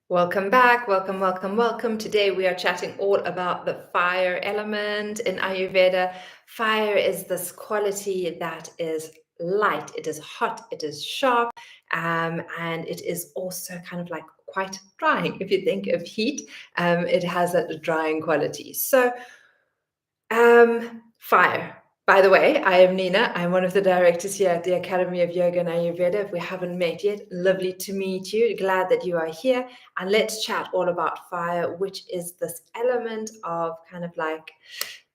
Welcome back. Welcome, welcome, welcome. Today we are chatting all about the fire element in Ayurveda. Fire is this quality that is light, it is hot, it is sharp, and it is also kind of like quite drying. If you think of heat, it has a drying quality. So, fire. By the way, I am Nina. I'm one of the directors here at the Academy of Yoga and Ayurveda. If we haven't met yet, lovely to meet you. Glad that you are here. And let's chat all about fire, which is this element of kind of like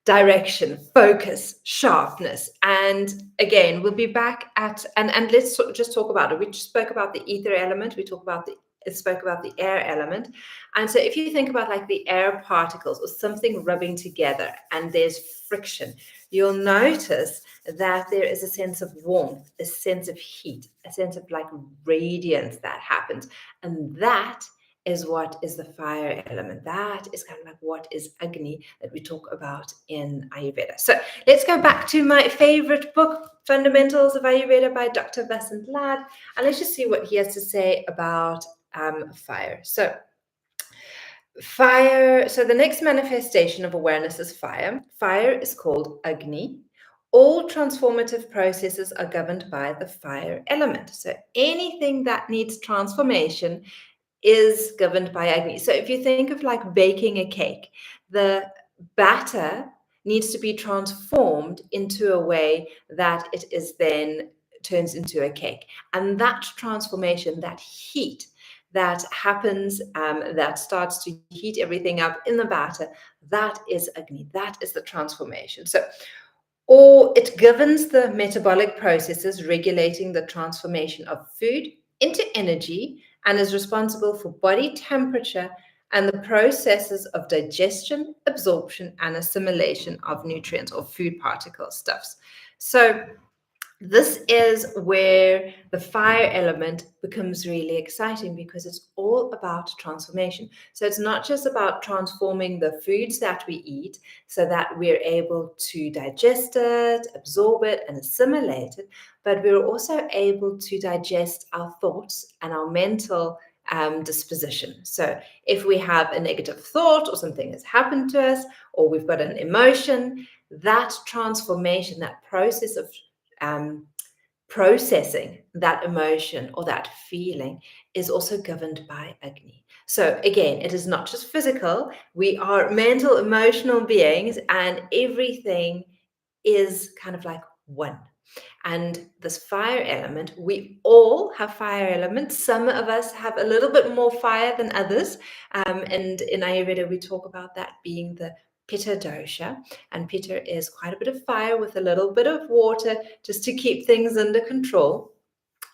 direction, focus, sharpness. And again, we'll be back at, and let's just talk about it. We just spoke about the ether element. We spoke about the air element. And so if you think about like the air particles or something rubbing together and there's friction, you'll notice that there is a sense of warmth, a sense of heat, a sense of like radiance that happens. And that is what is the fire element. That is kind of like what is Agni that we talk about in Ayurveda. So let's go back to my favorite book, Fundamentals of Ayurveda by Dr. Vasant Lad, and let's just see what he has to say about fire. So the next manifestation of awareness is fire. Fire is called Agni. All transformative processes are governed by the fire element. So anything that needs transformation is governed by Agni. So if you think of like baking a cake, the batter needs to be transformed into a way that it is then turns into a cake. And that transformation, that heat that happens, that starts to heat everything up in the batter, that is Agni, that is the transformation. So, or it governs the metabolic processes regulating the transformation of food into energy and is responsible for body temperature and the processes of digestion, absorption, and assimilation of nutrients or food particle stuffs. So this is where the fire element becomes really exciting because it's all about transformation. So it's not just about transforming the foods that we eat so that we're able to digest it, absorb it, and assimilate it, but we're also able to digest our thoughts and our mental disposition. So if we have a negative thought or something has happened to us, or we've got an emotion, that transformation, that process of processing that emotion or that feeling is also governed by Agni. So again, it is not just physical. We are mental, emotional beings, and everything is kind of like one. And this fire element, we all have fire elements. Some of us have a little bit more fire than others. And in Ayurveda, we talk about that being the Pitta dosha. And Pitta is quite a bit of fire with a little bit of water just to keep things under control.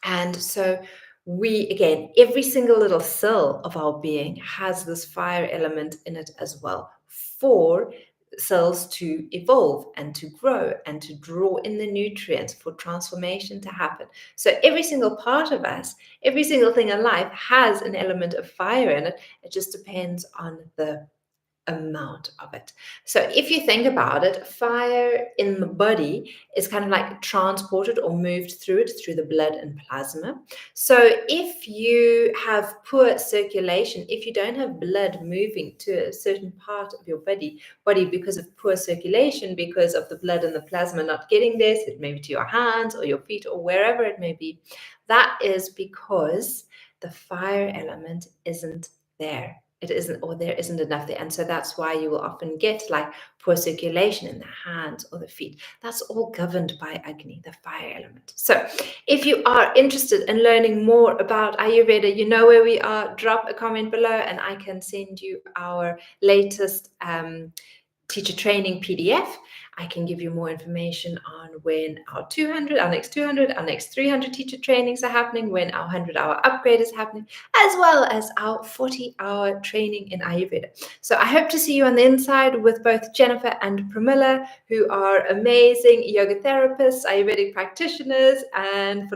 And so again, every single little cell of our being has this fire element in it as well for cells to evolve and to grow and to draw in the nutrients for transformation to happen. So every single part of us, every single thing in life has an element of fire in it. It just depends on the amount of it. So if you think about it, fire in the body is kind of like transported or moved through it through the blood and plasma. So if you have poor circulation, if you don't have blood moving to a certain part of your body because of poor circulation, because of the blood and the plasma not getting there, so maybe to your hands or your feet or wherever it may be, that is because the fire element isn't there. It isn't, or there isn't enough there. And so that's why you will often get like poor circulation in the hands or the feet. That's all governed by Agni, the fire element. So if you are interested in learning more about Ayurveda, you know where we are. Drop a comment below and I can send you our latest teacher training PDF. I can give you more information on when our next 200, our next 300 teacher trainings are happening, when our 100-hour upgrade is happening, as well as our 40-hour training in Ayurveda. So I hope to see you on the inside with both Jennifer and Pramila, who are amazing yoga therapists, Ayurvedic practitioners, and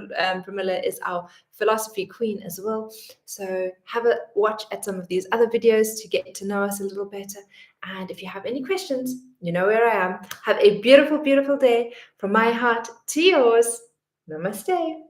Pramila is our philosophy queen as well. So have a watch at some of these other videos to get to know us a little better. And if you have any questions, you know where I am. Have a beautiful, beautiful day from my heart to yours. Namaste.